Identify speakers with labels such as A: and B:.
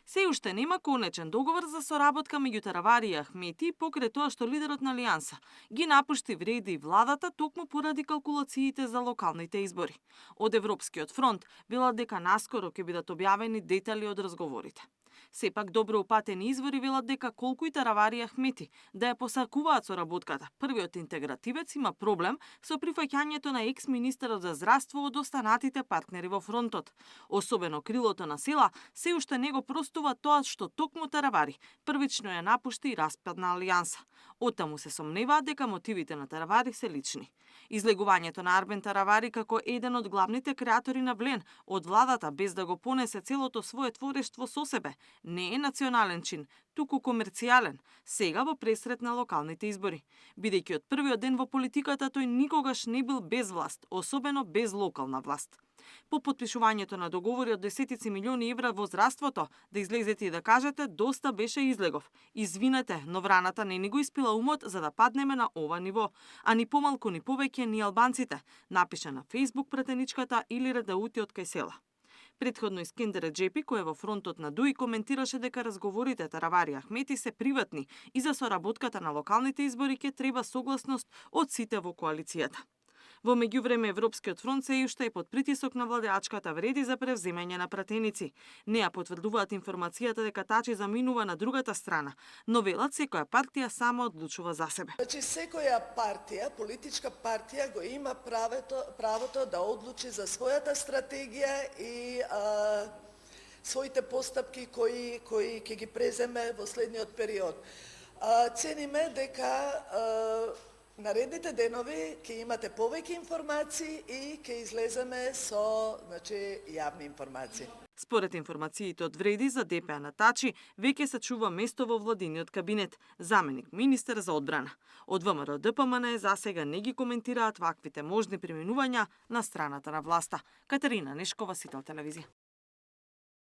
A: Се уште нема конечен договор за соработка меѓу Таравари и Ахмети покрај тоа што лидерот на Алијанса ги напушти Вреди и владата токму поради калкулациите за локалните избори. Од Европскиот фронт велат дека наскоро ќе бидат објавени детали од разговорите. Сепак добро упатени извори велат дека колку и Таравари и Ахмети да ја посакуваат соработката, првиот интегративец има проблем со прифаќањето на екс-министерот за здравство од останатите партнери во фронтот. Особено крилото на сила се уште не го простува тоа што токму Таравари првично ја напушти и распадна Алијанса. Оттаму се сомневаат дека мотивите на Таравари се лични. Излегувањето на Арбен Таравари како еден од главните креатори на Влен од владата без да го понесе целото свое творештво со себе не е национален чин, туку комерцијален, сега во пресрет на локалните избори. Бидејќи од првиот ден во политиката тој никогаш не бил без власт, особено без локална власт. По потпишувањето на договори од десетици милиони евра во здравството, да излезете и да кажете доста беше излегов. Извинете, но враната не ни го испила умот за да паднеме на ова ниво, а ни помалку ни повеќе ни албанците, напиша на Facebook пратеничката или Редаути од кај села. Претходно Искендер Реџепи, кој е во фронтот на ДУИ, коментираше дека разговорите Таравари и Ахмети се приватни и за соработката на локалните избори ќе треба согласност од сите во коалицијата. Во меѓувреме Европскиот фронт се уште е под притисок на владеачката Вреди за превземање на пратеници. Не ја потврдуваат информацијата дека Тачи заминува на другата страна, но велат секоја партија само одлучува за себе.
B: Значи секоја партија, политичка партија го има правото да одлучи за својата стратегија и своите постапки кои ќе ги преземе во следниот период. Цениме дека наредните денови ќе имате повеќе информации и ќе излеземе со јавни информации.
A: Според информациите од Вреди за ДПА на Тачи, веќе се чува место во владиниот кабинет, заменик министер за одбрана. Од ВМРО ДПМН за сега не ги коментираат ваквите можни преминувања на страната на власта. Катерина Нешкова, Сител телевизија.